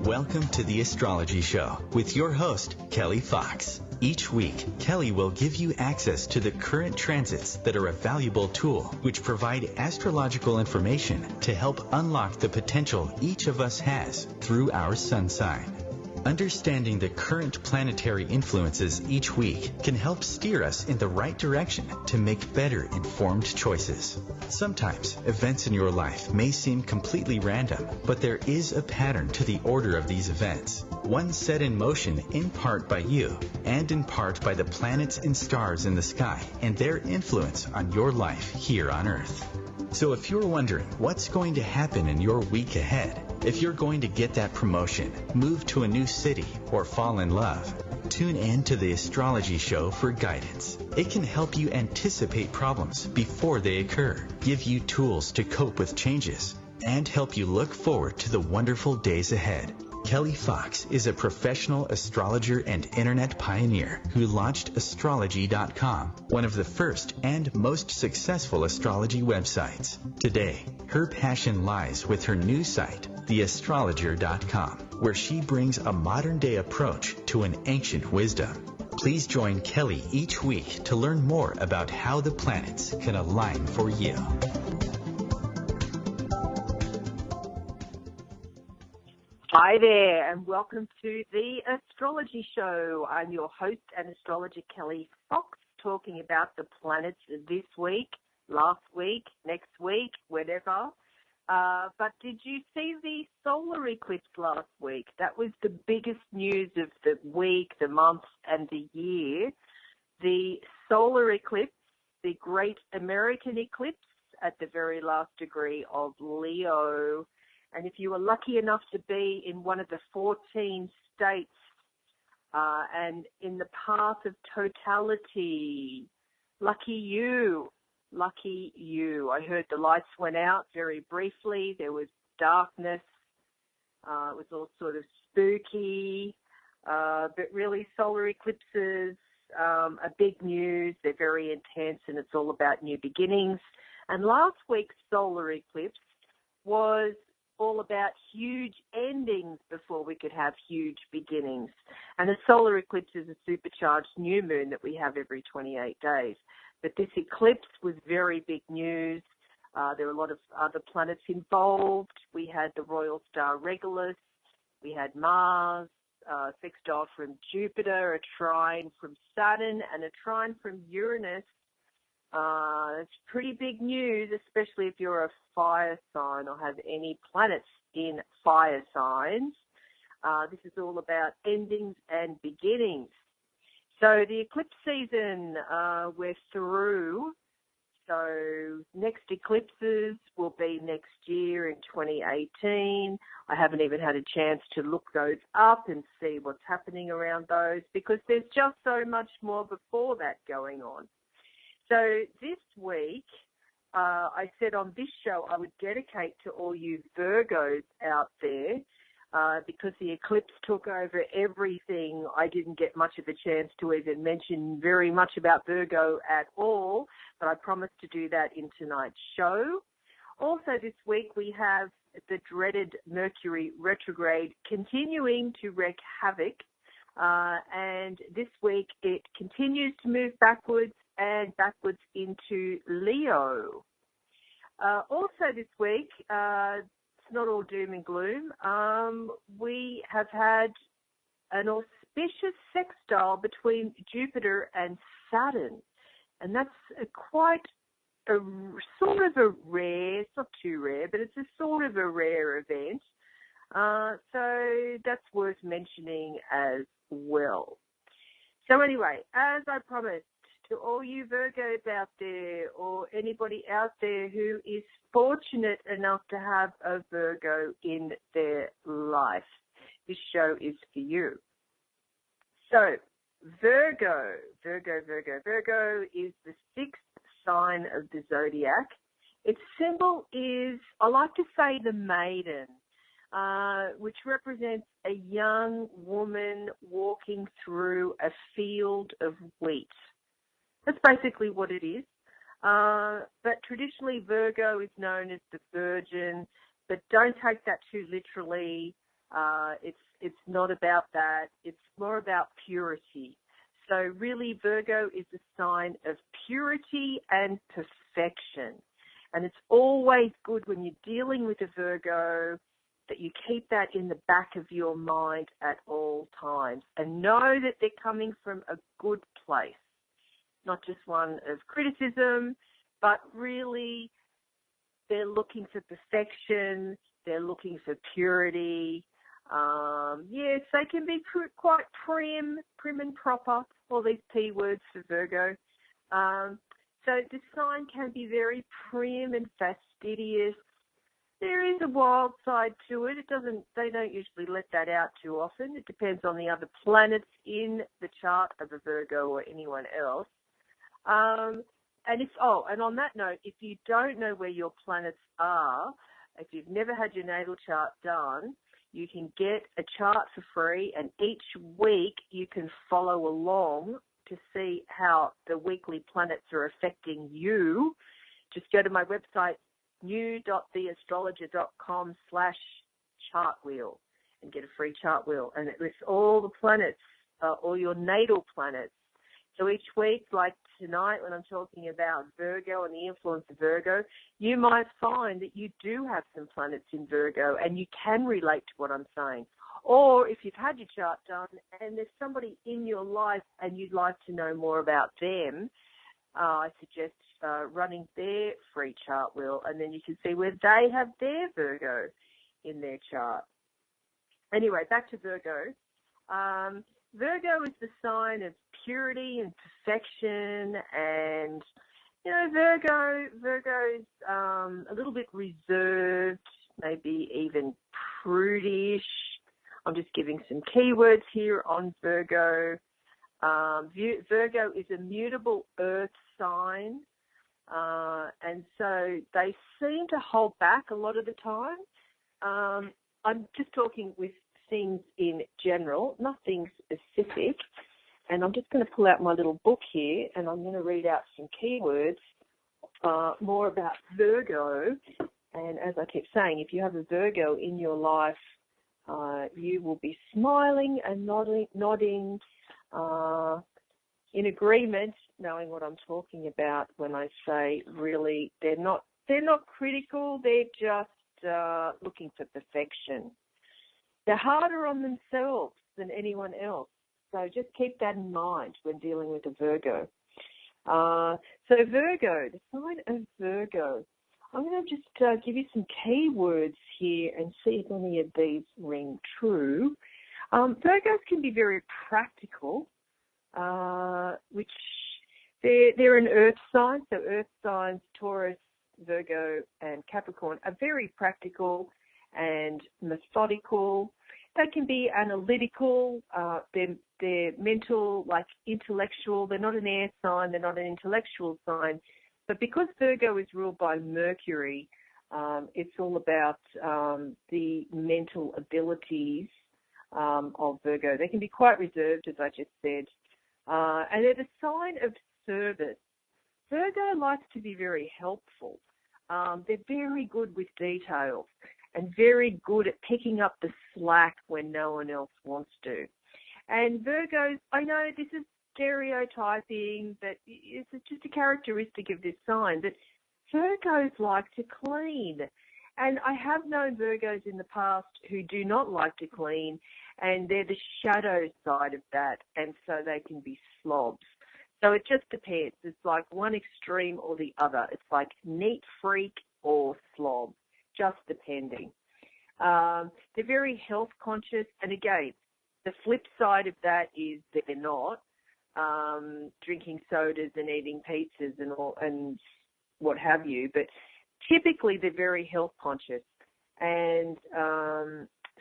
Welcome to the Astrology Show with your host, Kelly Fox. Each week, Kelly will give you access to the current transits that are a valuable tool which provide astrological information to help unlock the potential each of us has through our sun sign. Understanding the current planetary influences each week can help steer us in the right direction to make better informed choices. Sometimes events in your life may seem completely random, but there is a pattern to the order of these events, one set in motion in part by you and in part by the planets and stars in the sky and their influence on your life here on Earth. So if you're wondering what's going to happen in your week ahead, if you're going to get that promotion, move to a new city, or fall in love, tune in to the Astrology Show for guidance. It can help you anticipate problems before they occur, give you tools to cope with changes, and help you look forward to the wonderful days ahead. Kelly Fox is a professional astrologer and internet pioneer who launched astrology.com, one of the first and most successful astrology websites. Today, her passion lies with her new site, theastrologer.com, where she brings a modern-day approach to an ancient wisdom. Please join Kelly each week to learn more about how the planets can align for you. Hi there, and welcome to the Astrology Show. I'm your host and astrologer, Kelly Fox, talking about the planets this week, last week, next week, whatever. But did you see the solar eclipse last week? That was the biggest news of the week, the month, and the year. The solar eclipse, the Great American Eclipse at the very last degree of Leo. And if you were lucky enough to be in one of the 14 states and in the path of totality, lucky you, lucky you. I heard the lights went out very briefly. There was darkness. It was all sort of spooky. But really, solar eclipses are big news. They're very intense, and it's all about new beginnings. And last week's solar eclipse was all about huge endings before we could have huge beginnings. And a solar eclipse is a supercharged new moon that we have every 28 days. But this eclipse was very big news. There were a lot of other planets involved. We had the royal star Regulus. We had Mars, sextile from Jupiter, a trine from Saturn, and a trine from Uranus. It's pretty big news, especially if you're a fire sign or have any planets in fire signs. This is all about endings and beginnings. So the eclipse season, we're through. So next eclipses will be next year in 2018. I haven't even had a chance to look those up and see what's happening around those because there's just so much more before that going on. So this week, I said on this show I would dedicate to all you Virgos out there because the eclipse took over everything. I didn't get much of a chance to even mention very much about Virgo at all, but I promised to do that in tonight's show. Also this week we have the dreaded Mercury retrograde continuing to wreak havoc, and this week it continues to move backwards and backwards into Leo. Also this week, it's not all doom and gloom. We have had an auspicious sextile between Jupiter and Saturn. And that's quite a sort of a rare, it's not too rare, but it's a sort of a rare event. So that's worth mentioning as well. So anyway, as I promised, to all you Virgos out there or anybody out there who is fortunate enough to have a Virgo in their life, this show is for you. So Virgo is the sixth sign of the zodiac. Its symbol is, I like to say, the maiden, which represents a young woman walking through a field of wheat. That's basically what it is. But traditionally, Virgo is known as the Virgin, but don't take that too literally. It's not about that. It's more about purity. So really, Virgo is a sign of purity and perfection. And it's always good when you're dealing with a Virgo that you keep that in the back of your mind at all times and know that they're coming from a good place, not just one of criticism, but really they're looking for perfection, they're looking for purity. Yes, they can be quite prim and proper, all these P words for Virgo. So this sign can be very prim and fastidious. There is a wild side to it. They don't usually let that out too often. It depends on the other planets in the chart of a Virgo or anyone else. And on that note, if you don't know where your planets are, if you've never had your natal chart done, you can get a chart for free, and each week you can follow along to see how the weekly planets are affecting you. Just go to my website, new.theastrologer.com/chartwheel and get a free chart wheel. And it lists all the planets, all your natal planets. So each week, like tonight when I'm talking about Virgo and the influence of Virgo, you might find that you do have some planets in Virgo and you can relate to what I'm saying. Or if you've had your chart done and there's somebody in your life and you'd like to know more about them, I suggest running their free chart wheel, and then you can see where they have their Virgo in their chart. Anyway, back to Virgo. Virgo is the sign of purity and perfection, and Virgo's a little bit reserved, maybe even prudish. I'm just giving some keywords here on Virgo. Virgo is a mutable earth sign, and so they seem to hold back a lot of the time. I'm just talking with things in general, nothing specific, and I'm just going to pull out my little book here, and I'm going to read out some keywords more about Virgo. And as I keep saying, if you have a Virgo in your life, you will be smiling and nodding in agreement, knowing what I'm talking about when I say really they're not critical, they're just looking for perfection. They're harder on themselves than anyone else. So just keep that in mind when dealing with a Virgo. So Virgo, the sign of Virgo. I'm going to just give you some keywords here and see if any of these ring true. Virgos can be very practical, which they're an earth sign. So earth signs, Taurus, Virgo, and Capricorn are very practical and methodical. They can be analytical. They're mental, like intellectual. They're not an air sign. They're not an intellectual sign. But because Virgo is ruled by Mercury, it's all about the mental abilities of Virgo. They can be quite reserved, as I just said. And they're the sign of service. Virgo likes to be very helpful. They're very good with details and very good at picking up the slack when no one else wants to. And Virgos, I know this is stereotyping, but it's just a characteristic of this sign, that Virgos like to clean. And I have known Virgos in the past who do not like to clean, and they're the shadow side of that, and so they can be slobs. So it just depends. It's like one extreme or the other. It's like neat freak or slob, just depending. They're very health conscious, and again, the flip side of that is they're not drinking sodas and eating pizzas and what have you, but typically they're very health conscious, and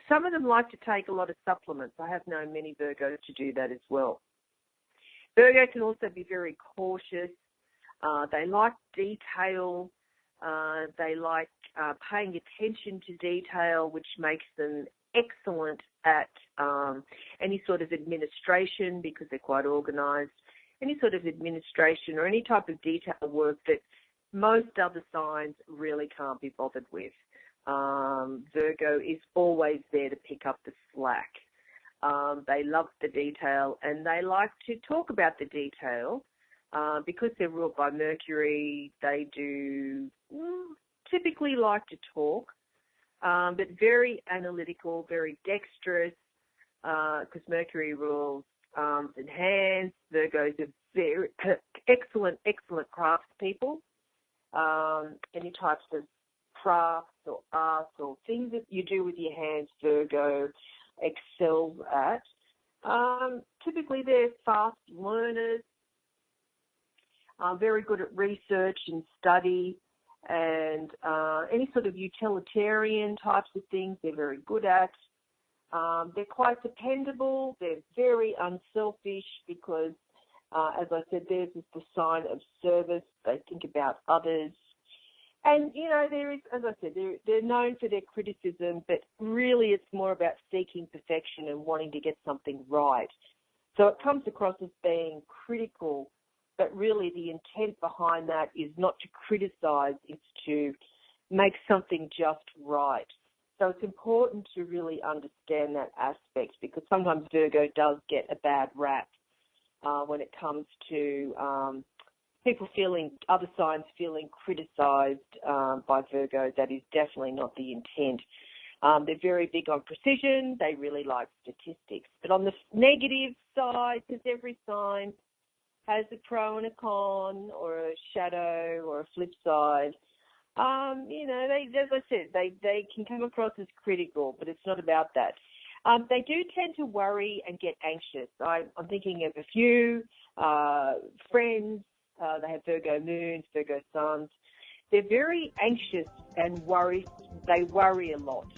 some of them like to take a lot of supplements. I have known many Virgos to do that as well. Virgo can also be very cautious. They like detail. They like paying attention to detail, which makes them excellent at any sort of administration because they're quite organised. any sort of administration or any type of detail work that most other signs really can't be bothered with. Virgo is always there to pick up the slack. They love the detail and they like to talk about the detail. Because they're ruled by Mercury, they do typically like to talk, but very analytical, very dexterous, because Mercury rules arms and hands. Virgos are very excellent craftspeople. Any types of crafts or arts or things that you do with your hands, Virgo excels at. Typically, they're fast learners, very good at research and study, and any sort of utilitarian types of things they're very good at. They're quite dependable. They're very unselfish because, as I said, theirs is the sign of service. They think about others. And, there is, as I said, they're known for their criticism, but really it's more about seeking perfection and wanting to get something right. So it comes across as being critical, but really the intent behind that is not to criticize, it's to make something just right. So it's important to really understand that aspect, because sometimes Virgo does get a bad rap when it comes to other signs feeling criticized by Virgo. That is definitely not the intent. They're very big on precision. They really like statistics. But on the negative side, because every sign has a pro and a con, or a shadow, or a flip side, as I said, they can come across as critical, but it's not about that. They do tend to worry and get anxious. I'm thinking of a few friends. They have Virgo moons, Virgo suns. They're very anxious and worry. They worry a lot.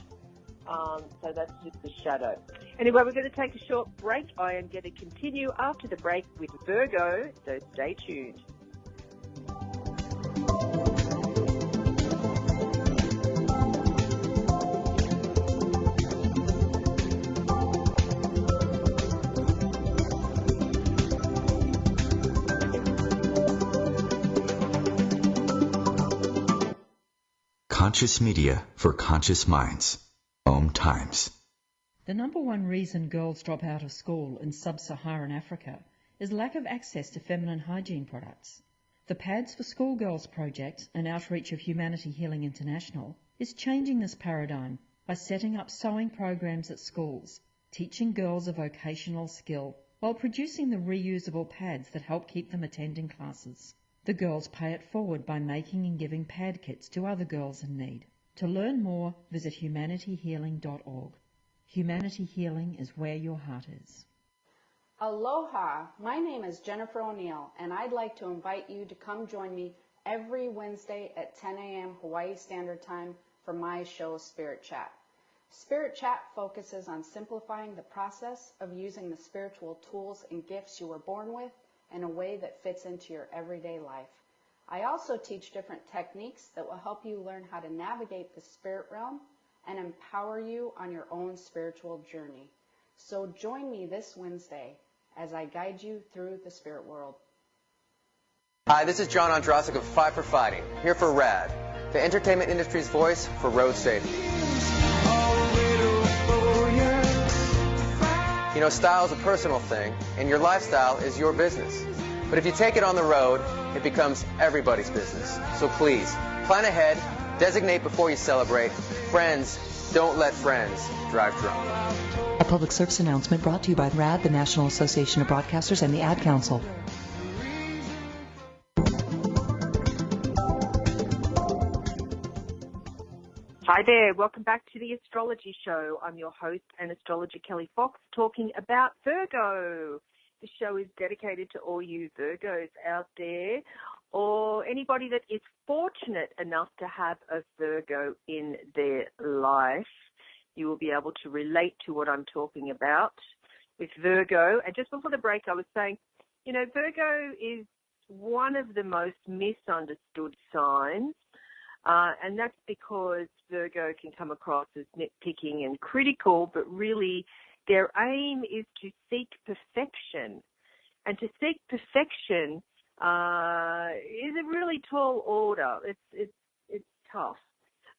So that's just the shadow. Anyway, we're going to take a short break. I am going to continue after the break with Virgo, so stay tuned. Conscious media for conscious minds. OMTimes. The number one reason girls drop out of school in sub-Saharan Africa is lack of access to feminine hygiene products. The Pads for Schoolgirls project, an outreach of Humanity Healing International, is changing this paradigm by setting up sewing programs at schools, teaching girls a vocational skill while producing the reusable pads that help keep them attending classes. The girls pay it forward by making and giving pad kits to other girls in need. To learn more, visit humanityhealing.org. Humanity Healing is where your heart is. Aloha, my name is Jennifer O'Neill, and I'd like to invite you to come join me every Wednesday at 10 a.m. Hawaii Standard Time for my show, Spirit Chat. Spirit Chat focuses on simplifying the process of using the spiritual tools and gifts you were born with in a way that fits into your everyday life. I also teach different techniques that will help you learn how to navigate the spirit realm and empower you on your own spiritual journey. So join me this Wednesday as I guide you through the spirit world. Hi, this is John Ondrasik of Fight for Fighting, here for RAD, the entertainment industry's voice for road safety. You know, style is a personal thing, and your lifestyle is your business. But if you take it on the road, it becomes everybody's business. So please, plan ahead, designate before you celebrate. Friends, don't let friends drive drunk. A public service announcement brought to you by RAD, the National Association of Broadcasters, and the Ad Council. Hi there, welcome back to the Astrology Show. I'm your host and astrologer Kelly Fox, talking about Virgo. The show is dedicated to all you Virgos out there, or anybody that is fortunate enough to have a Virgo in their life. You will be able to relate to what I'm talking about with Virgo. And just before the break, I was saying, Virgo is one of the most misunderstood signs. And that's because Virgo can come across as nitpicking and critical, but really their aim is to seek perfection. And to seek perfection is a really tall order. It's tough.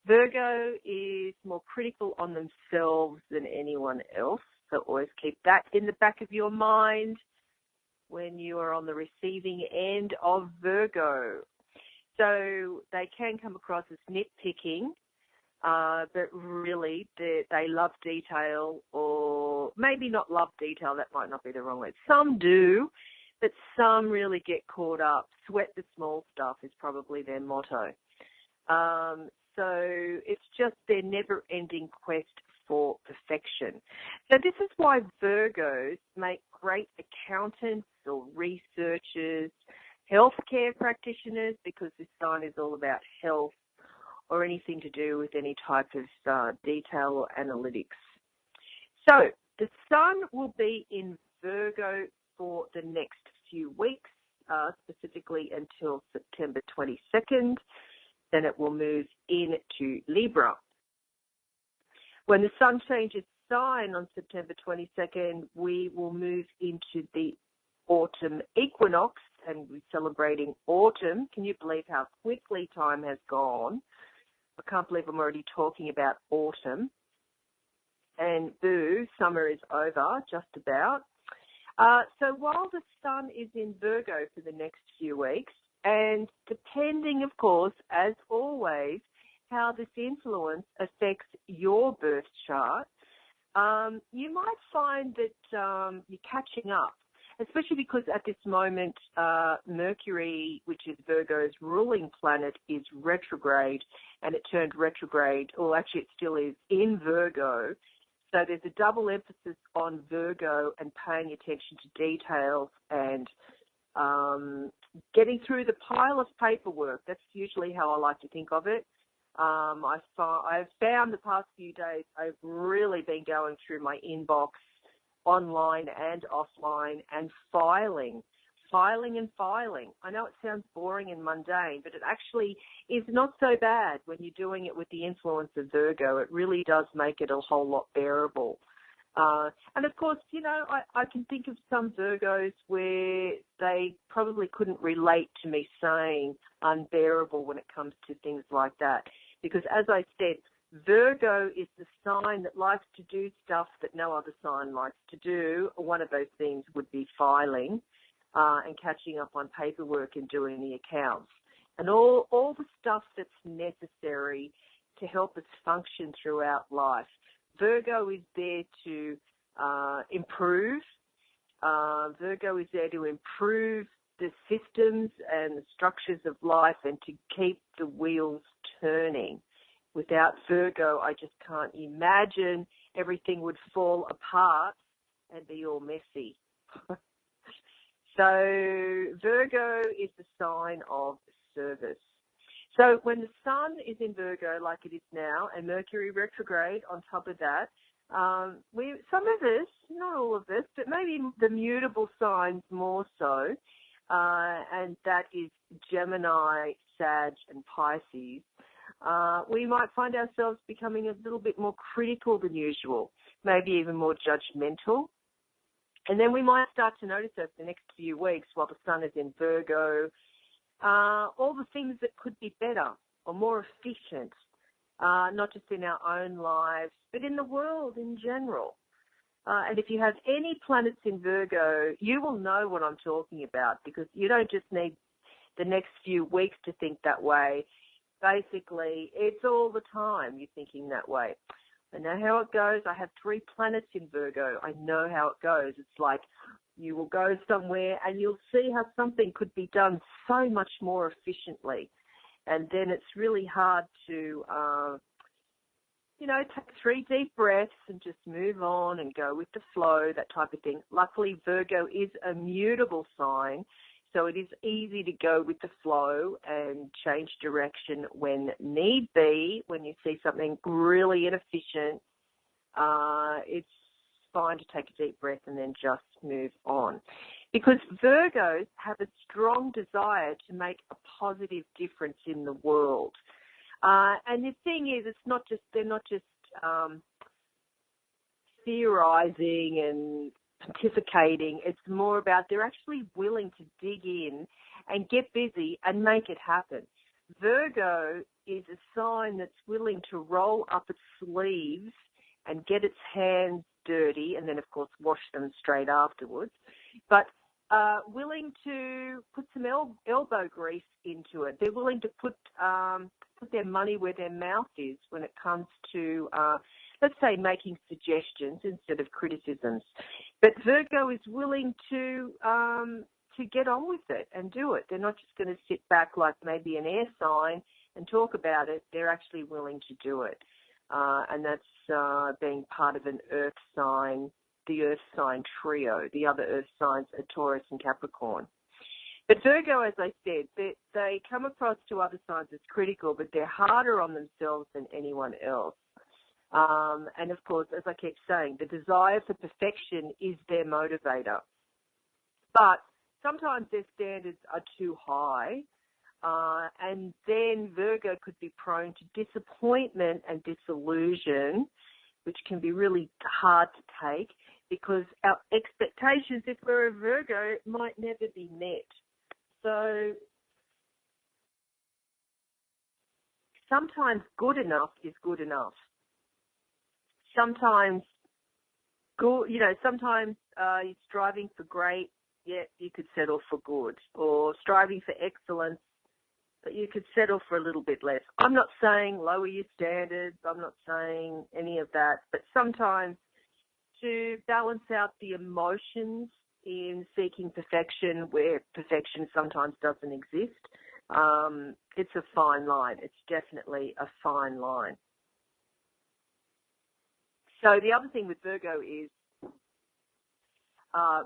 Virgo is more critical on themselves than anyone else, so always keep that in the back of your mind when you are on the receiving end of Virgo. So they can come across as nitpicking, but really they love detail, or maybe not love detail, that might not be the wrong word. Some do, but some really get caught up. Sweat the small stuff is probably their motto. So it's just their never-ending quest for perfection. So this is why Virgos make great accountants or researchers, healthcare practitioners, because this sign is all about health or anything to do with any type of detail or analytics. So the sun will be in Virgo for the next few weeks, specifically until September 22nd. Then it will move into Libra. When the sun changes sign on September 22nd, we will move into the autumn equinox, and we're celebrating autumn. Can you believe how quickly time has gone? I can't believe I'm already talking about autumn. And boo, summer is over, just about. So while the sun is in Virgo for the next few weeks, and depending, of course, as always, how this influence affects your birth chart, you might find that you're catching up, especially because at this moment, Mercury, which is Virgo's ruling planet, is retrograde, and it turned retrograde, or actually it still is, in Virgo. So there's a double emphasis on Virgo and paying attention to details and getting through the pile of paperwork. That's usually how I like to think of it. I've found the past few days I've really been going through my inbox online and offline and filing. I know it sounds boring and mundane, but it actually is not so bad when you're doing it with the influence of Virgo. It really does make it a whole lot bearable. And of course, you know, I can think of some Virgos where they probably couldn't relate to me saying unbearable when it comes to things like that. Because as I said, Virgo is the sign that likes to do stuff that no other sign likes to do. One of those things would be filing and catching up on paperwork and doing the accounts. And all the stuff that's necessary to help us function throughout life. Virgo is there to improve. Virgo is there to improve the systems and the structures of life and to keep the wheels turning. Without Virgo, I just can't imagine everything would fall apart and be all messy. So Virgo is the sign of service. So when the sun is in Virgo like it is now and Mercury retrograde on top of that, some of us, not all of us, but maybe the mutable signs more so, and that is Gemini, Sag and Pisces, we might find ourselves becoming a little bit more critical than usual, maybe even more judgmental. And then we might start to notice over the next few weeks while the sun is in Virgo, all the things that could be better or more efficient, not just in our own lives, but in the world in general. And if you have any planets in Virgo, you will know what I'm talking about, because you don't just need the next few weeks to think that way. Basically, it's all the time you're thinking that way. I know how it goes. I have 3 planets in Virgo. I know how it goes. It's like you will go somewhere and you'll see how something could be done so much more efficiently. And then it's really hard to, take 3 deep breaths and just move on and go with the flow, that type of thing. Luckily, Virgo is a mutable sign, so it is easy to go with the flow and change direction when need be. When you see something really inefficient, it's fine to take a deep breath and then just move on. Because Virgos have a strong desire to make a positive difference in the world. And the thing is, they're not just theorizing and pontificating. It's more about they're actually willing to dig in and get busy and make it happen. Virgo is a sign that's willing to roll up its sleeves and get its hands dirty and then, of course, wash them straight afterwards, but willing to put some elbow grease into it. They're willing to put their money where their mouth is when it comes to, let's say, making suggestions instead of criticisms. But Virgo is willing to get on with it and do it. They're not just going to sit back like maybe an air sign and talk about it. They're actually willing to do it. And that's being part of an earth sign, the earth sign trio. The other earth signs are Taurus and Capricorn. But Virgo, as I said, they come across to other signs as critical, but they're harder on themselves than anyone else. And, of course, as I keep saying, the desire for perfection is their motivator. But sometimes their standards are too high, and then Virgo could be prone to disappointment and disillusion, which can be really hard to take because our expectations, if we're a Virgo, might never be met. So sometimes good enough is good enough. Sometimes good, sometimes you're striving for great, yet you could settle for good, or striving for excellence, but you could settle for a little bit less. I'm not saying lower your standards. I'm not saying any of that, but sometimes to balance out the emotions in seeking perfection, where perfection sometimes doesn't exist, it's a fine line. It's definitely a fine line. So the other thing with Virgo is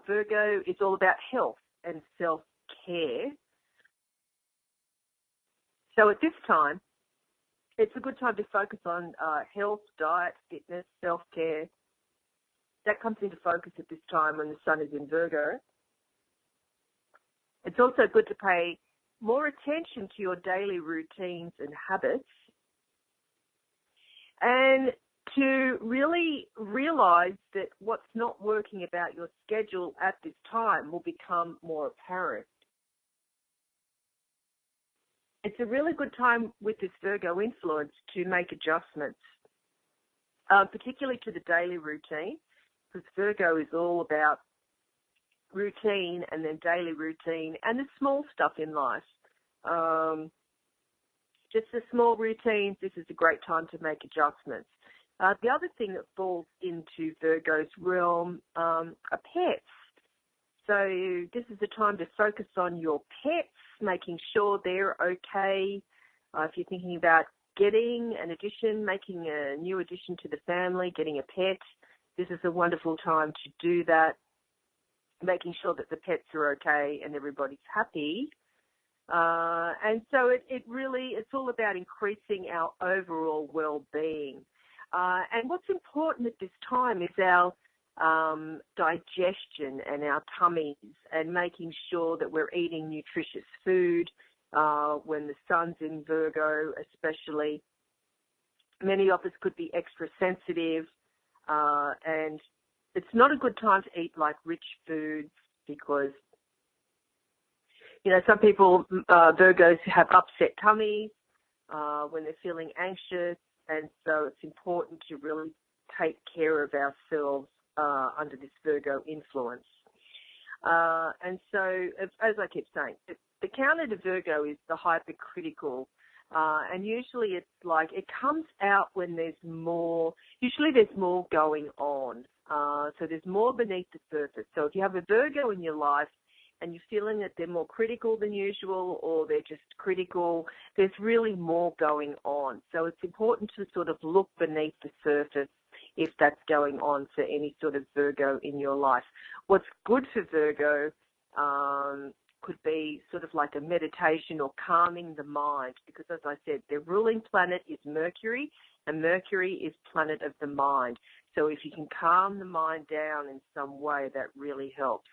Virgo is all about health and self-care. So at this time, it's a good time to focus on health, diet, fitness, self-care. That comes into focus at this time when the sun is in Virgo. It's also good to pay more attention to your daily routines and habits and to really realize that what's not working about your schedule at this time will become more apparent. It's a really good time with this Virgo influence to make adjustments, particularly to the daily routine, because Virgo is all about routine and then daily routine and the small stuff in life. Just the small routines, this is a great time to make adjustments. The other thing that falls into Virgo's realm are pets. So this is the time to focus on your pets, making sure they're okay. If you're thinking about getting an addition, making a new addition to the family, getting a pet, this is a wonderful time to do that, making sure that the pets are okay and everybody's happy. And so it's all about increasing our overall well-being. And what's important at this time is our digestion and our tummies and making sure that we're eating nutritious food when the sun's in Virgo especially. Many of us could be extra sensitive and it's not a good time to eat like rich foods because, some people, Virgos, have upset tummies when they're feeling anxious, and so it's important to really take care of ourselves under this Virgo influence. And so, as I keep saying, the counter to Virgo is the hypercritical, and usually it's like it comes out when there's more going on. So there's more beneath the surface. So if you have a Virgo in your life and you're feeling that they're more critical than usual or they're just critical, there's really more going on. So it's important to sort of look beneath the surface if that's going on for any sort of Virgo in your life. What's good for Virgo could be sort of like a meditation or calming the mind because, as I said, their ruling planet is Mercury, and Mercury is planet of the mind. So if you can calm the mind down in some way, that really helps.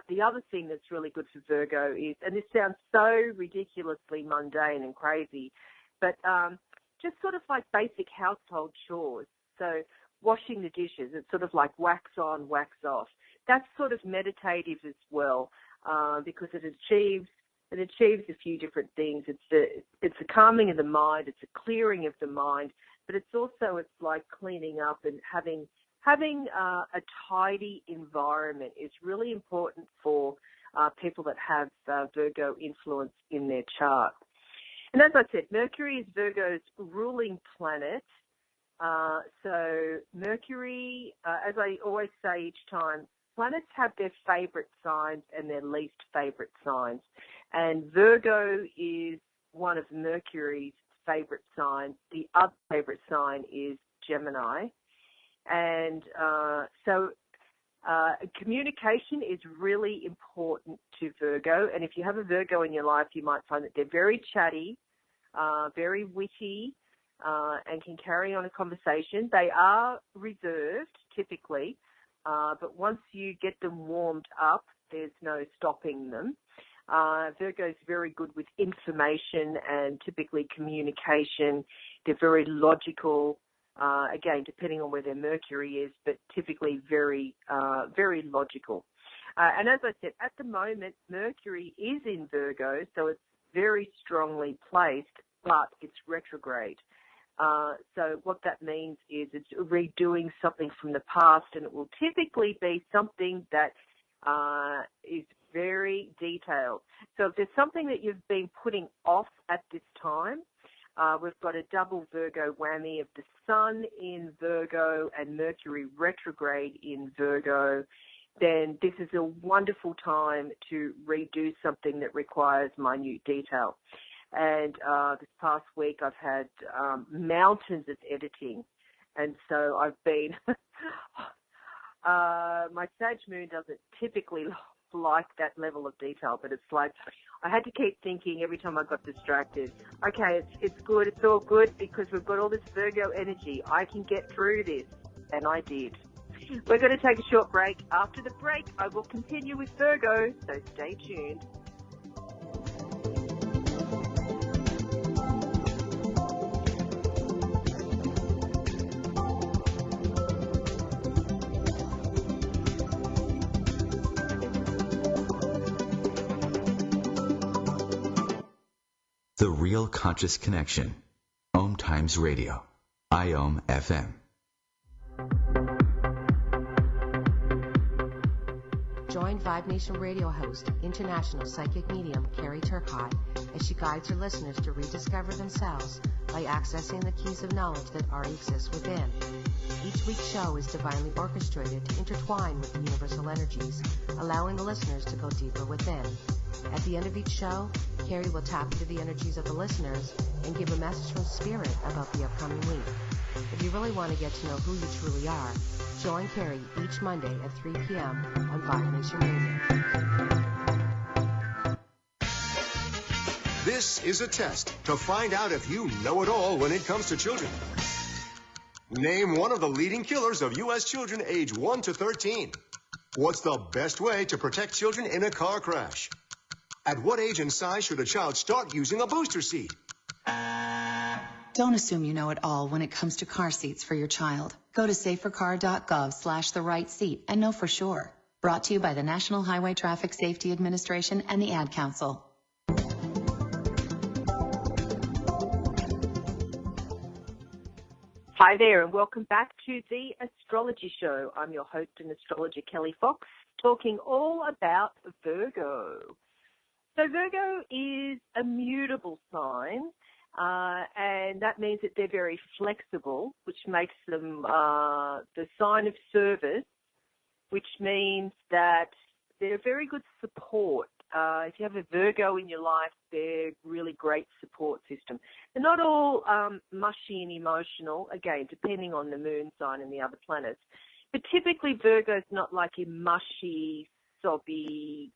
The other thing that's really good for Virgo is, and this sounds so ridiculously mundane and crazy, but just sort of like basic household chores. So washing the dishes, it's sort of like wax on, wax off. that's sort of meditative as well, because it achieves a few different things. It's a calming of the mind, it's a clearing of the mind, but it's like cleaning up and having a tidy environment is really important for people that have Virgo influence in their chart. And as I said, Mercury is Virgo's ruling planet. So Mercury, as I always say each time, planets have their favorite signs and their least favorite signs. And Virgo is one of Mercury's favorite signs. The other favorite sign is Gemini. And so communication is really important to Virgo. And if you have a Virgo in your life, you might find that they're very chatty, very witty, and can carry on a conversation. They are reserved, typically, but once you get them warmed up, there's no stopping them. Virgo is very good with information and typically communication. They're very logical, again, depending on where their Mercury is, but typically very, very logical. And as I said, at the moment, Mercury is in Virgo, so it's very strongly placed, but it's retrograde. So what that means is it's redoing something from the past, and it will typically be something that is very detailed. So if there's something that you've been putting off at this time, we've got a double Virgo whammy of the Sun in Virgo and Mercury retrograde in Virgo, then this is a wonderful time to redo something that requires minute detail. And this past week I've had mountains of editing. And so I've been, my Sag Moon doesn't typically like that level of detail, but it's like I had to keep thinking every time I got distracted, okay, it's good, it's all good because we've got all this Virgo energy. I can get through this. And I did. We're going to take a short break. After the break, I will continue with Virgo, so stay tuned. The Real Conscious Connection. OMTimes Radio. IOM FM. Join Vibe Nation radio host, international psychic medium Carrie Turcotte, as she guides her listeners to rediscover themselves by accessing the keys of knowledge that already exist within. Each week's show is divinely orchestrated to intertwine with the universal energies, allowing the listeners to go deeper within. At the end of each show, Carrie will tap into the energies of the listeners and give a message from Spirit about the upcoming week. If you really want to get to know who you truly are, join Carrie each Monday at 3 p.m. on Vibe Nation Radio. This is a test to find out if you know it all when it comes to children. Name one of the leading killers of U.S. children age 1 to 13. What's the best way to protect children in a car crash? At what age and size should a child start using a booster seat? Don't assume you know it all when it comes to car seats for your child. Go to safercar.gov/the-right-seat and know for sure. Brought to you by the National Highway Traffic Safety Administration and the Ad Council. Hi there, and welcome back to the Astrology Show. I'm your host and astrologer, Kelly Fox, talking all about Virgo. So Virgo is a mutable sign, and that means that they're very flexible, which makes them the sign of service, which means that they're very good support. If you have a Virgo in your life, they're really great support system. They're not all mushy and emotional, again, depending on the moon sign and the other planets. But typically Virgo's not like a mushy, sobby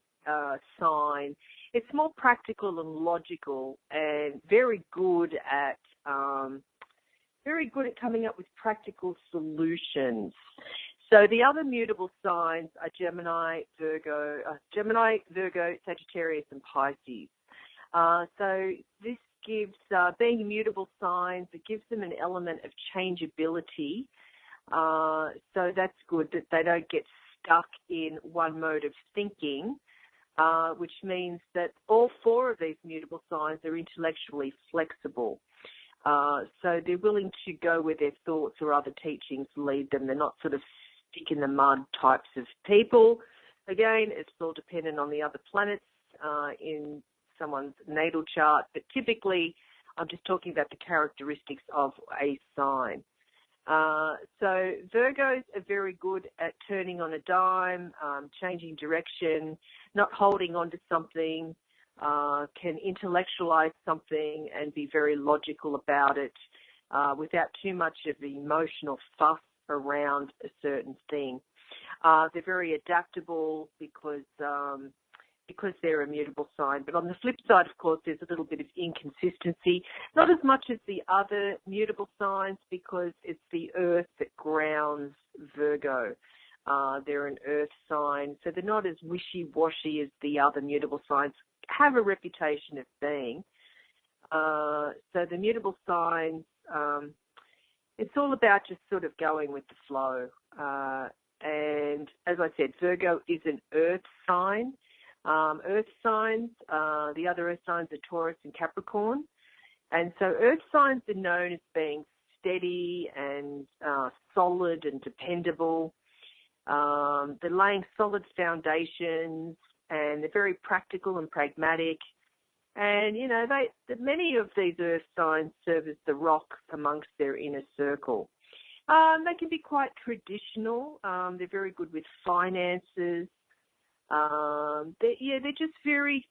sign. It's more practical and logical and very good at coming up with practical solutions. So the other mutable signs are Gemini, Virgo, Sagittarius, and Pisces. So this gives, being mutable signs, it gives them an element of changeability. So that's good, that they don't get stuck in one mode of thinking, which means that all four of these mutable signs are intellectually flexible. So they're willing to go where their thoughts or other teachings lead them. They're not sort of stick in the mud types of people. Again, it's all dependent on the other planets in someone's natal chart, but typically I'm just talking about the characteristics of a sign. So Virgos are very good at turning on a dime, changing direction, not holding on to something, can intellectualize something and be very logical about it without too much of the emotional fuss around a certain thing. They're very adaptable because they're a mutable sign. But on the flip side, of course, there's a little bit of inconsistency, not as much as the other mutable signs because it's the earth that grounds Virgo. They're an earth sign, so they're not as wishy-washy as the other mutable signs have a reputation of being. So the mutable signs, it's all about just sort of going with the flow. And as I said, Virgo is an earth sign. Earth signs, the other earth signs are Taurus and Capricorn. And so earth signs are known as being steady and solid and dependable. They're laying solid foundations and they're very practical and pragmatic. And, you know, many of these earth signs serve as the rock amongst their inner circle. They can be quite traditional. They're very good with finances. They're just very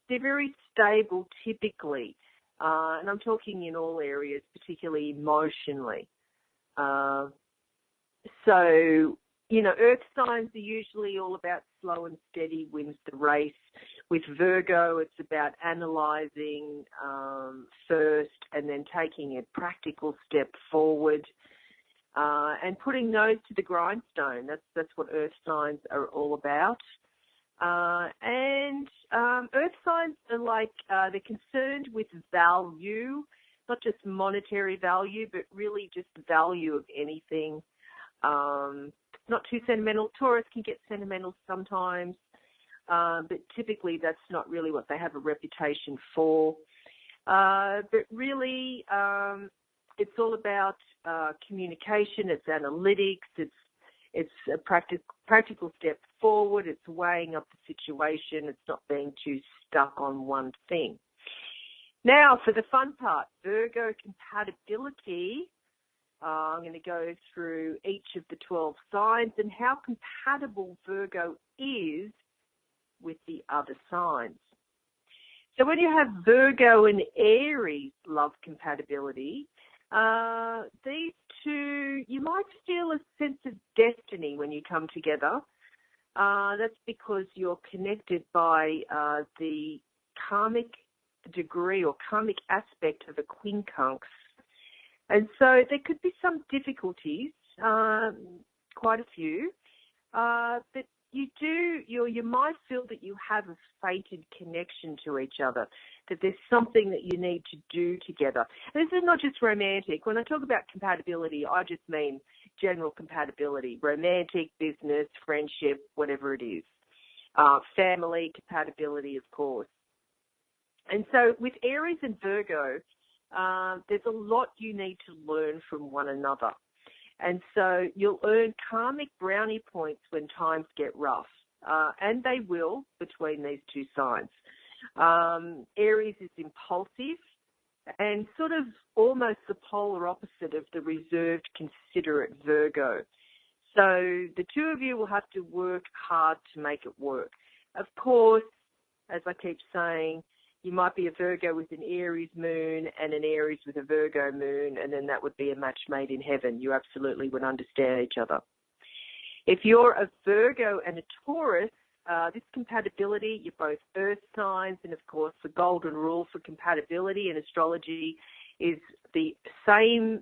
stable typically. And I'm talking in all areas, particularly emotionally. So, you know, earth signs are usually all about slow and steady wins the race. With Virgo, it's about analysing first and then taking a practical step forward and putting nose to the grindstone. That's what earth signs are all about. And earth signs are like, they're concerned with value, not just monetary value, but really just the value of anything. Not too sentimental. Taurus can get sentimental sometimes, but typically that's not really what they have a reputation for. But really, it's all about communication. It's analytics. It's a practical step forward. It's weighing up the situation. It's not being too stuck on one thing. Now, for the fun part, Virgo compatibility. I'm going to go through each of the 12 signs and how compatible Virgo is with the other signs. So when you have Virgo and Aries love compatibility, these two, you might feel a sense of destiny when you come together. That's because you're connected by the karmic degree or karmic aspect of a quincunx. And so there could be some difficulties, quite a few, but you might feel that you have a fated connection to each other, that there's something that you need to do together. And this is not just romantic. When I talk about compatibility, I just mean general compatibility, romantic, business, friendship, whatever it is. Family compatibility, of course. And so with Aries and Virgo, there's a lot you need to learn from one another. And so you'll earn karmic brownie points when times get rough. And they will between these two signs. Aries is impulsive and sort of almost the polar opposite of the reserved, considerate Virgo. So the two of you will have to work hard to make it work. Of course, as I keep saying, you might be a Virgo with an Aries moon and an Aries with a Virgo moon, and then that would be a match made in heaven. You absolutely would understand each other. If you're a Virgo and a Taurus, this compatibility, you're both earth signs, and of course the golden rule for compatibility in astrology is the same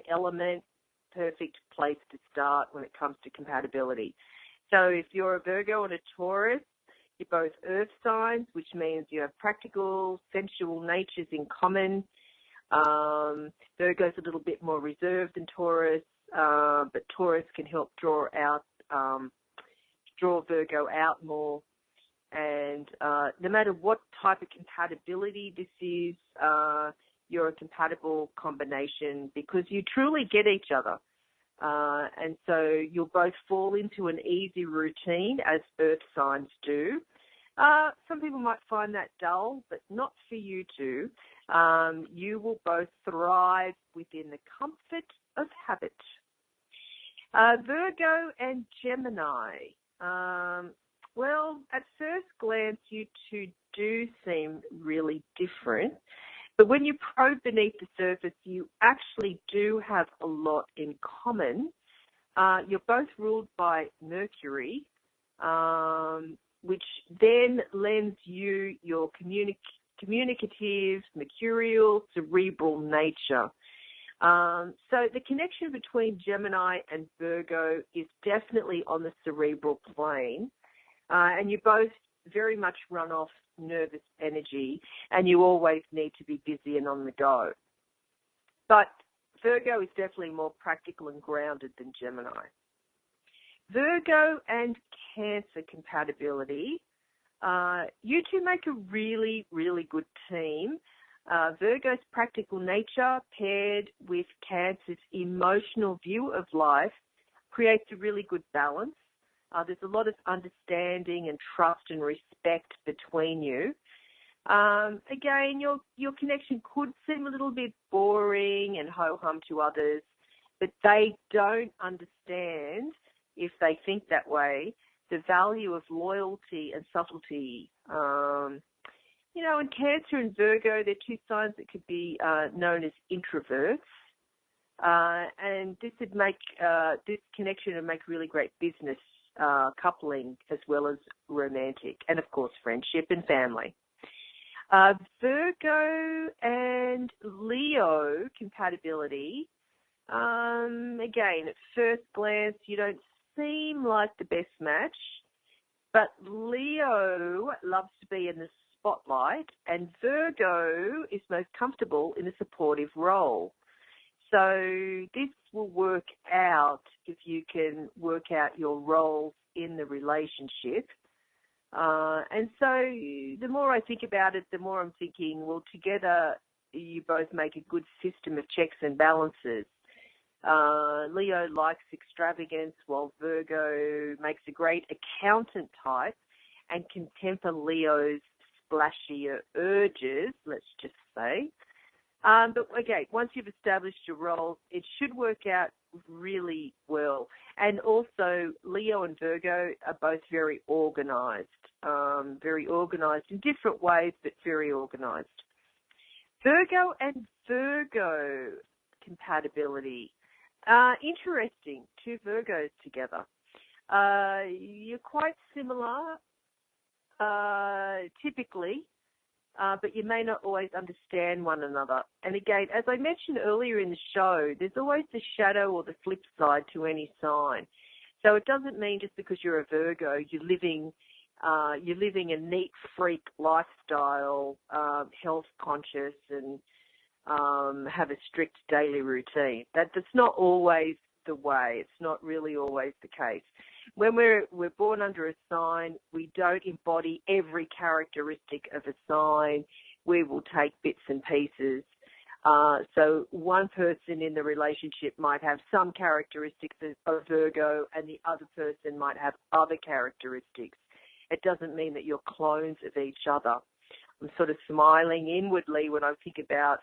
element, perfect place to start when it comes to compatibility. So if you're a Virgo and a Taurus, you're both earth signs, which means you have practical, sensual natures in common. Virgo's a little bit more reserved than Taurus, but Taurus can help draw out draw Virgo out more. And no matter what type of compatibility this is, you're a compatible combination because you truly get each other. And so you'll both fall into an easy routine as earth signs do. Some people might find that dull, but not for you two. You will both thrive within the comfort of habit. Virgo and Gemini. Well, at first glance, you two do seem really different. But when you probe beneath the surface, you actually do have a lot in common. You're both ruled by Mercury, which then lends you your communicative, mercurial, cerebral nature. So the connection between Gemini and Virgo is definitely on the cerebral plane. And you both very much run off nervous energy, and you always need to be busy and on the go. But Virgo is definitely more practical and grounded than Gemini. Virgo and Cancer compatibility. You two make a really, really good team. Virgo's practical nature paired with Cancer's emotional view of life creates a really good balance. There's a lot of understanding and trust and respect between you. Again, your connection could seem a little bit boring and ho-hum to others, but they don't understand, if they think that way, the value of loyalty and subtlety. In Cancer and Virgo, they're two signs that could be known as introverts. And this connection would make really great business coupling as well as romantic, and of course friendship and family. Virgo and Leo compatibility. Again, at first glance, you don't seem like the best match, but Leo loves to be in the spotlight, and Virgo is most comfortable in a supportive role. So this will work out if you can work out your roles in the relationship. And so the more I think about it, the more I'm thinking, well, together you both make a good system of checks and balances. Leo likes extravagance, while Virgo makes a great accountant type and can temper Leo's splashier urges, let's just say. But okay, once you've established your roles, it should work out really well. And also, Leo and Virgo are both very organised in different ways, but very organised. Virgo and Virgo compatibility. Interesting, two Virgos together. You're quite similar, typically. But you may not always understand one another. And again, as I mentioned earlier in the show, there's always the shadow or the flip side to any sign. So it doesn't mean just because you're a Virgo, you're living a neat freak lifestyle, health conscious, and have a strict daily routine. That's not always the way. It's not really always the case. When we're born under a sign, we don't embody every characteristic of a sign. We will take bits and pieces. So one person in the relationship might have some characteristics of Virgo and the other person might have other characteristics. It doesn't mean that you're clones of each other. I'm sort of smiling inwardly when I think about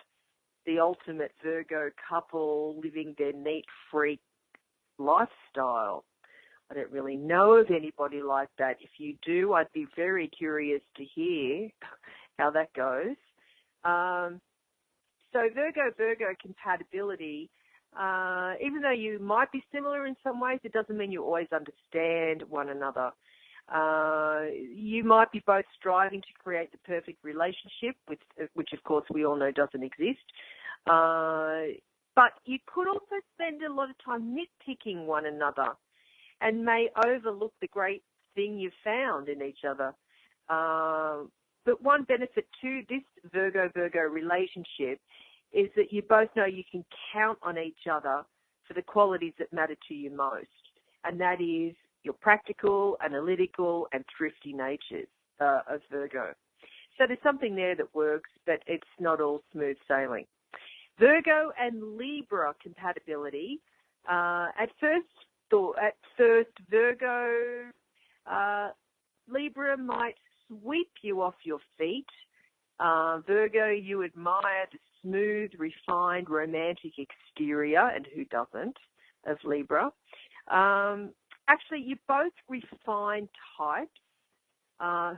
the ultimate Virgo couple living their neat freak lifestyle. I don't really know of anybody like that. If you do, I'd be very curious to hear how that goes. So Virgo compatibility, even though you might be similar in some ways, it doesn't mean you always understand one another. You might be both striving to create the perfect relationship, which of course we all know doesn't exist. But you could also spend a lot of time nitpicking one another and may overlook the great thing you've found in each other. But one benefit to this Virgo relationship is that you both know you can count on each other for the qualities that matter to you most. And that is your practical, analytical, and thrifty natures of Virgo. So there's something there that works, but it's not all smooth sailing. Virgo and Libra compatibility. At first, Virgo, Libra might sweep you off your feet. Virgo, you admire the smooth, refined, romantic exterior, and who doesn't, of Libra. Actually, you're both refined types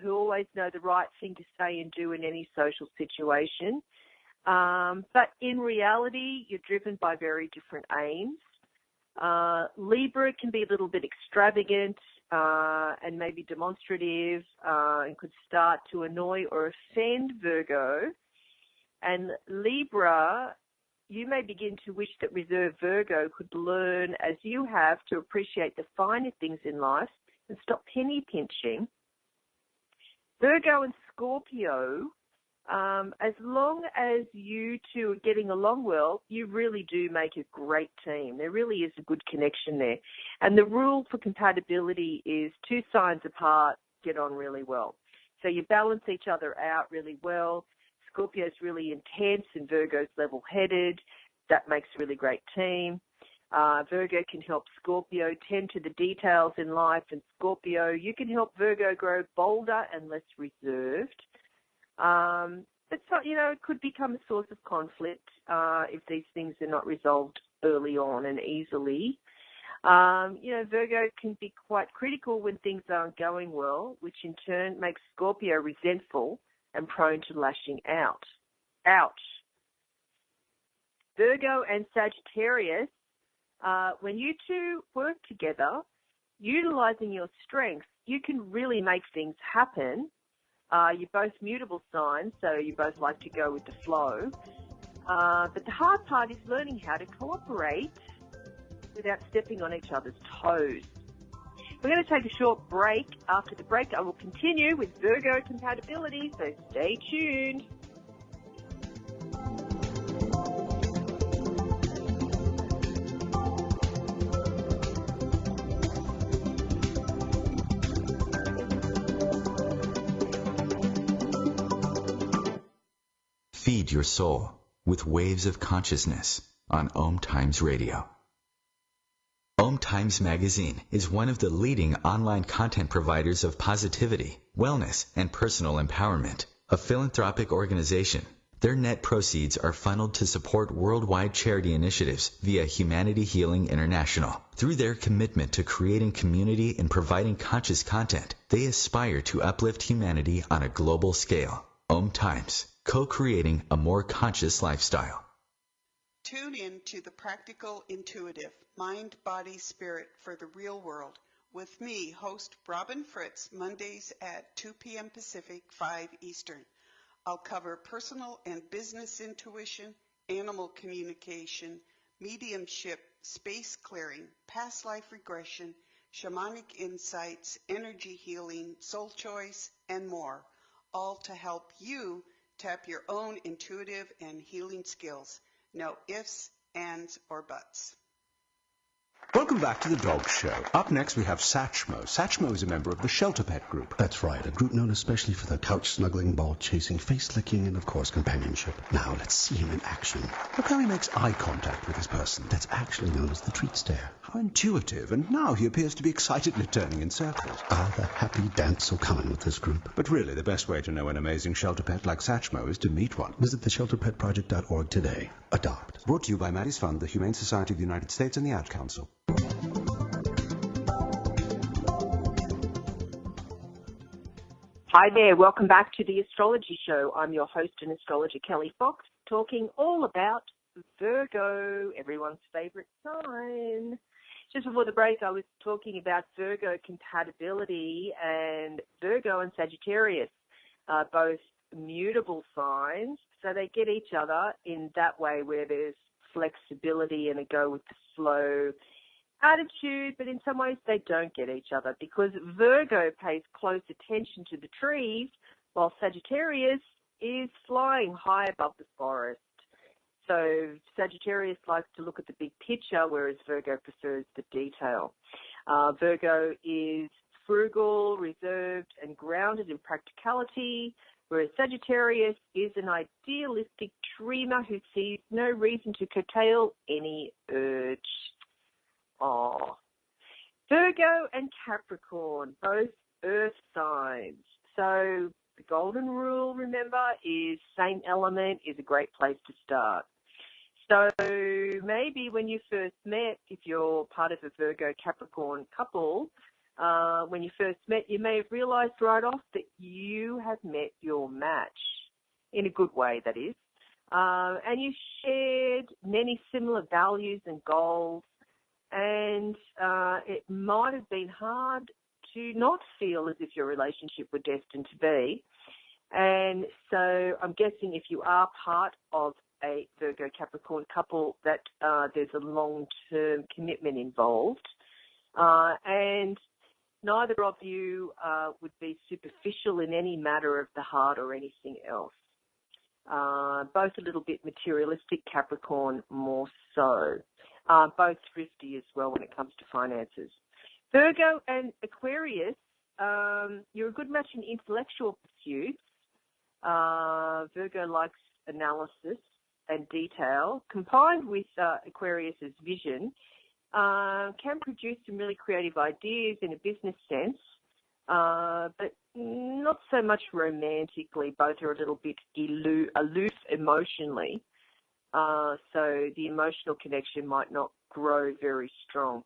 who always know the right thing to say and do in any social situation. But in reality, you're driven by very different aims. Libra can be a little bit extravagant and maybe demonstrative and could start to annoy or offend Virgo. And Libra, you may begin to wish that reserved Virgo could learn, as you have, to appreciate the finer things in life and stop penny pinching. Virgo and Scorpio, as long as you two are getting along well, you really do make a great team. There really is a good connection there. And the rule for compatibility is two signs apart get on really well. So you balance each other out really well. Scorpio's really intense and Virgo's level-headed. That makes a really great team. Virgo can help Scorpio tend to the details in life, and Scorpio, you can help Virgo grow bolder and less reserved. But, it could become a source of conflict if these things are not resolved early on and easily. Virgo can be quite critical when things aren't going well, which in turn makes Scorpio resentful and prone to lashing out. Ouch. Virgo and Sagittarius, when you two work together, utilizing your strengths, you can really make things happen. You're both mutable signs, so you both like to go with the flow. But the hard part is learning how to cooperate without stepping on each other's toes. We're going to take a short break. After the break, I will continue with Virgo compatibility, so stay tuned. Feed your soul with waves of consciousness on OMTimes Radio. OMTimes Magazine is one of the leading online content providers of positivity, wellness, and personal empowerment. A philanthropic organization, their net proceeds are funneled to support worldwide charity initiatives via Humanity Healing International. Through their commitment to creating community and providing conscious content, they aspire to uplift humanity on a global scale. OMTimes, co-creating a more conscious lifestyle. Tune in to The Practical Intuitive, Mind, Body, Spirit for the Real World with me, host Robin Fritz, Mondays at 2 p.m. Pacific, 5 Eastern. I'll cover personal and business intuition, animal communication, mediumship, space clearing, past life regression, shamanic insights, energy healing, soul choice, and more, all to help you tap your own intuitive and healing skills. No ifs, ands, or buts. Welcome back to The Dog Show. Up next we have Satchmo. Satchmo is a member of the Shelter Pet Group. That's right, a group known especially for their couch-snuggling, ball-chasing, face-licking, and, of course, companionship. Now, let's see him in action. Look how he makes eye contact with his person. That's actually known as the treat stare. How intuitive, and now he appears to be excitedly turning in circles. Ah, the happy dance will come in with this group. But really, the best way to know an amazing shelter pet like Satchmo is to meet one. Visit theshelterpetproject.org today. Adopt. Brought to you by Maddie's Fund, the Humane Society of the United States, and the Ad Council. Hi there, welcome back to the Astrology Show. I'm your host and astrologer, Kelly Fox, talking all about Virgo, everyone's favourite sign. Just before the break, I was talking about Virgo compatibility, and Virgo and Sagittarius are both mutable signs, so they get each other in that way where there's flexibility and a go with the flow attitude, but in some ways they don't get each other because Virgo pays close attention to the trees while Sagittarius is flying high above the forest. So Sagittarius likes to look at the big picture, whereas Virgo prefers the detail. Virgo is frugal, reserved, and grounded in practicality, whereas Sagittarius is an idealistic dreamer who sees no reason to curtail any urge. Virgo and Capricorn, both earth signs. So the golden rule, remember, is same element is a great place to start. So maybe when you first met, if you're part of a Virgo-Capricorn couple, when you first met, you may have realized right off that you have met your match, in a good way, that is. And you shared many similar values and goals, and it might have been hard to not feel as if your relationship were destined to be. And so I'm guessing if you are part of a Virgo-Capricorn couple, that there's a long-term commitment involved. And neither of you would be superficial in any matter of the heart or anything else. Both a little bit materialistic, Capricorn more so. Both thrifty as well when it comes to finances. Virgo and Aquarius, you're a good match in intellectual pursuits. Virgo likes analysis and detail, combined with Aquarius's vision, can produce some really creative ideas in a business sense, but not so much romantically. Both are a little bit aloof emotionally, so the emotional connection might not grow very strong.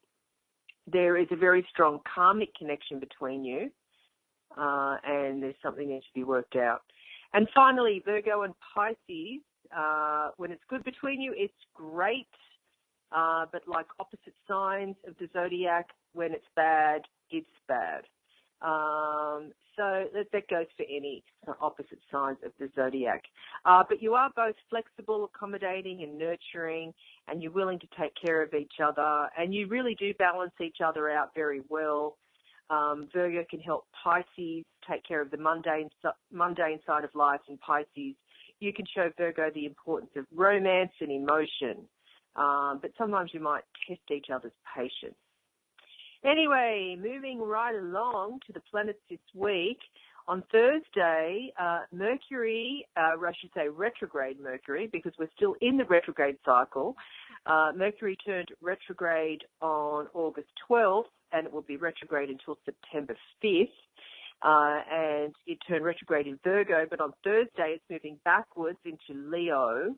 There is a very strong karmic connection between you, and there's something that needs to be worked out. And finally, Virgo and Pisces, when it's good between you, it's great. But like opposite signs of the zodiac, when it's bad, it's bad. So that goes for any opposite signs of the zodiac. But you are both flexible, accommodating, and nurturing, and you're willing to take care of each other, and you really do balance each other out very well. Virgo can help Pisces take care of the mundane side of life, and Pisces, you can show Virgo the importance of romance and emotion. But sometimes you might test each other's patience. Anyway, moving right along to the planets this week. On Thursday, Mercury, I should say retrograde Mercury, because we're still in the retrograde cycle. Mercury turned retrograde on August 12th, and it will be retrograde until September 5th. And it turned retrograde in Virgo, but on Thursday it's moving backwards into Leo.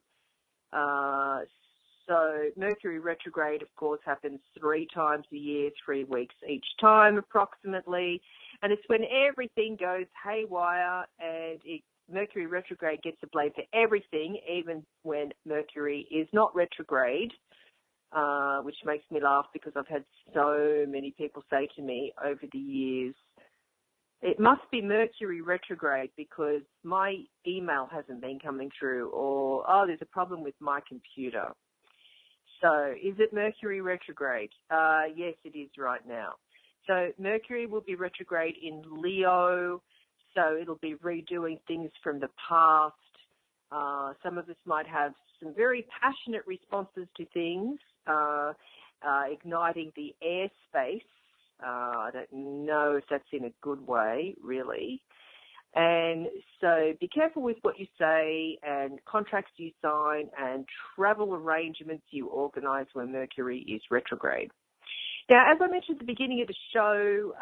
So Mercury retrograde, of course, happens 3 times a year, 3 weeks each time approximately. And it's when everything goes haywire, and Mercury retrograde gets the blame for everything, even when Mercury is not retrograde, which makes me laugh because I've had so many people say to me over the years, it must be Mercury retrograde because my email hasn't been coming through, or, oh, there's a problem with my computer. So is it Mercury retrograde? Yes, it is right now. So Mercury will be retrograde in Leo, so it'll be redoing things from the past. Some of us might have some very passionate responses to things, igniting the airspace. I don't know if that's in a good way, really. And so be careful with what you say and contracts you sign and travel arrangements you organise when Mercury is retrograde. Now, as I mentioned at the beginning of the show,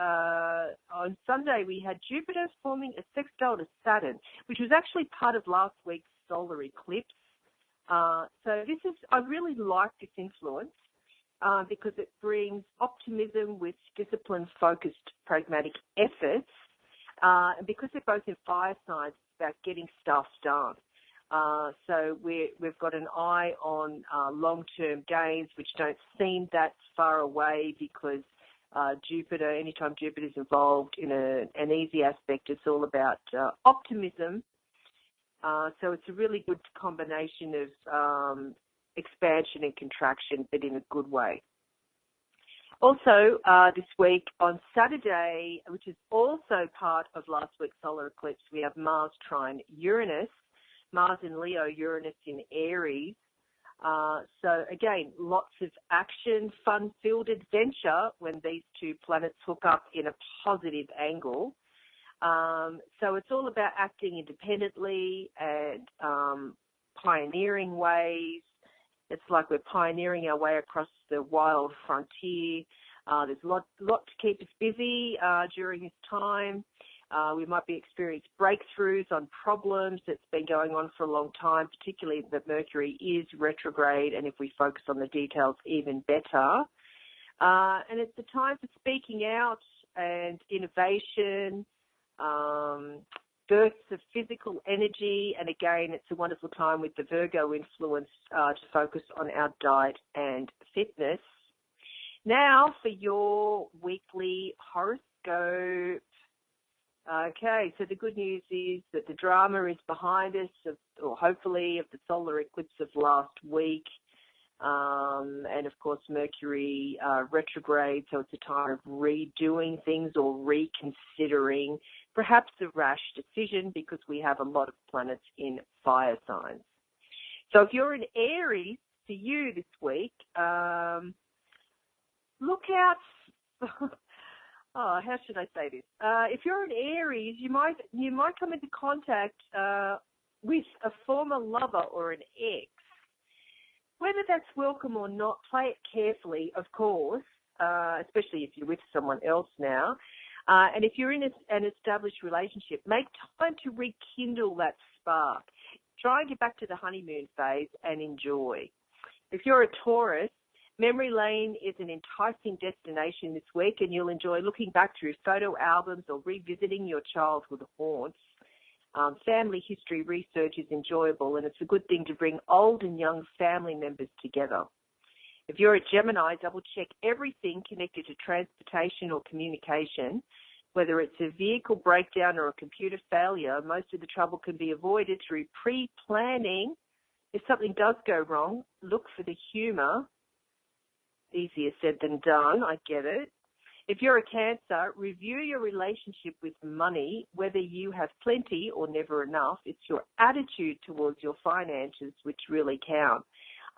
on Sunday we had Jupiter forming a sextile to Saturn, which was actually part of last week's solar eclipse. So I really like this influence because it brings optimism with discipline-focused pragmatic efforts. And because they're both in fire signs, it's about getting stuff done. So we've got an eye on long-term gains, which don't seem that far away because Jupiter, anytime Jupiter's involved in an easy aspect, it's all about optimism. So it's a really good combination of expansion and contraction, but in a good way. Also, this week on Saturday, which is also part of last week's solar eclipse, we have Mars trine Uranus, Mars in Leo, Uranus in Aries. So again, lots of action, fun-filled adventure when these two planets hook up in a positive angle. So it's all about acting independently and pioneering ways. It's like we're pioneering our way across the wild frontier. There's a lot to keep us busy during this time. We might be experiencing breakthroughs on problems that's been going on for a long time, particularly that Mercury is retrograde, and if we focus on the details, even better. And it's a time for speaking out and innovation, bursts of physical energy, and again, it's a wonderful time with the Virgo influence to focus on our diet and fitness. Now for your weekly horoscope. Okay, so the good news is that the drama is behind us, or hopefully, of the solar eclipse of last week. And of course, Mercury retrograde, so it's a time of redoing things or reconsidering perhaps a rash decision, because we have a lot of planets in fire signs. So if you're in Aries, for you this week, look out. How should I say this? If you're in Aries, you might come into contact with a former lover or an ex. Whether that's welcome or not, play it carefully, of course, especially if you're with someone else now. And if you're in an established relationship, make time to rekindle that spark. Try and get back to the honeymoon phase and enjoy. If you're a Taurus, memory lane is an enticing destination this week, and you'll enjoy looking back through photo albums or revisiting your childhood haunts. Family history research is enjoyable, and it's a good thing to bring old and young family members together. If you're a Gemini, double check everything connected to transportation or communication. Whether it's a vehicle breakdown or a computer failure, most of the trouble can be avoided through pre-planning. If something does go wrong, look for the humour. Easier said than done, I get it. If you're a Cancer, review your relationship with money, whether you have plenty or never enough. It's your attitude towards your finances which really count.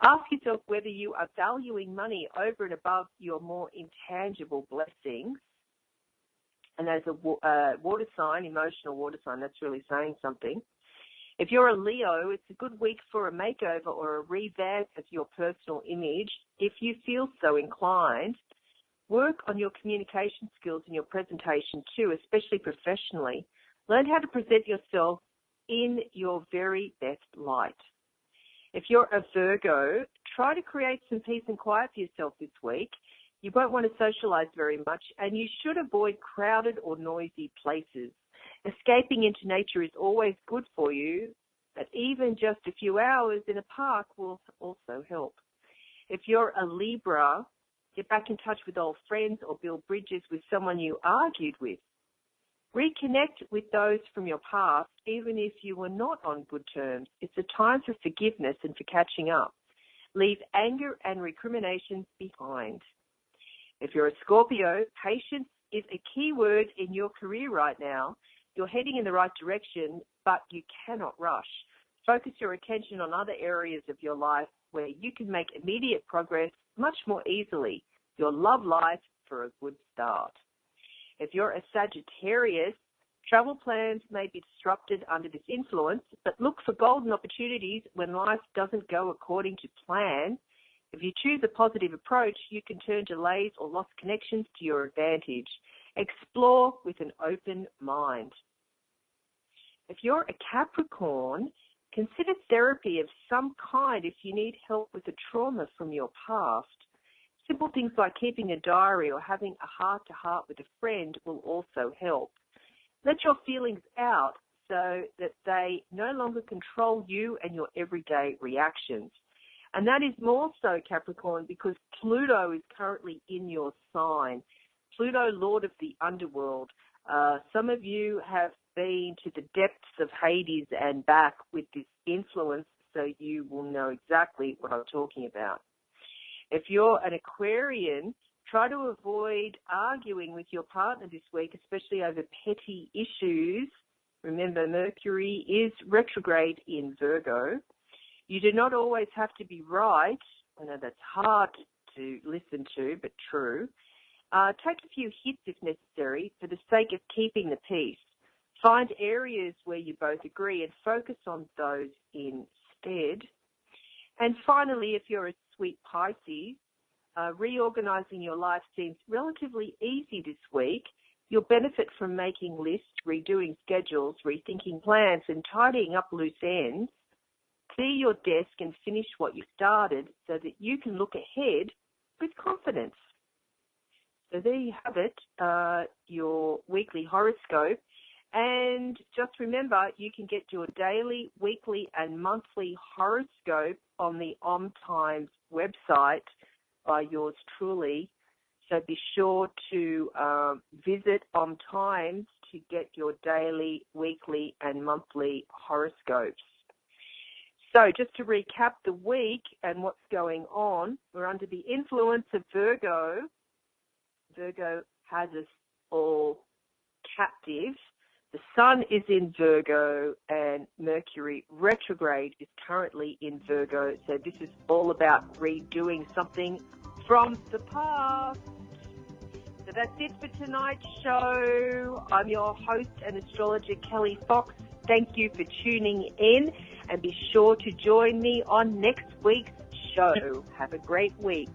Ask yourself whether you are valuing money over and above your more intangible blessings. And as a water sign, emotional water sign, that's really saying something. If you're a Leo, it's a good week for a makeover or a revamp of your personal image. If you feel so inclined, work on your communication skills and your presentation too, especially professionally. Learn how to present yourself in your very best light. If you're a Virgo, try to create some peace and quiet for yourself this week. You won't want to socialize very much, and you should avoid crowded or noisy places. Escaping into nature is always good for you, but even just a few hours in a park will also help. If you're a Libra, get back in touch with old friends or build bridges with someone you argued with. Reconnect with those from your past, even if you were not on good terms. It's a time for forgiveness and for catching up. Leave anger and recriminations behind. If you're a Scorpio, patience is a key word in your career right now. You're heading in the right direction, but you cannot rush. Focus your attention on other areas of your life where you can make immediate progress much more easily. Your love life for a good start. If you're a Sagittarius, travel plans may be disrupted under this influence, but look for golden opportunities when life doesn't go according to plan. If you choose a positive approach, you can turn delays or lost connections to your advantage. Explore with an open mind. If you're a Capricorn, consider therapy of some kind if you need help with a trauma from your past. Simple things like keeping a diary or having a heart-to-heart with a friend will also help. Let your feelings out so that they no longer control you and your everyday reactions. And that is more so, Capricorn, because Pluto is currently in your sign. Pluto, Lord of the underworld. Some of you have been to the depths of Hades and back with this influence, so you will know exactly what I'm talking about. If you're an Aquarian, try to avoid arguing with your partner this week, especially over petty issues. Remember, Mercury is retrograde in Virgo. You do not always have to be right. I know that's hard to listen to, but true. Take a few hits if necessary for the sake of keeping the peace. Find areas where you both agree and focus on those instead. And finally, if you're a sweet Pisces, reorganizing your life seems relatively easy this week. You'll benefit from making lists, redoing schedules, rethinking plans, and tidying up loose ends. Clear your desk and finish what you started so that you can look ahead with confidence. So there you have it, your weekly horoscope. And just remember, you can get your daily, weekly, and monthly horoscope on the OMTimes website by yours truly. So be sure to visit OMTimes to get your daily, weekly, and monthly horoscopes. So just to recap the week and what's going on, we're under the influence of Virgo. Virgo has us all captive. The Sun is in Virgo and Mercury retrograde is currently in Virgo. So this is all about redoing something from the past. So that's it for tonight's show. I'm your host and astrologer, Kelly Fox. Thank you for tuning in and be sure to join me on next week's show. Have a great week.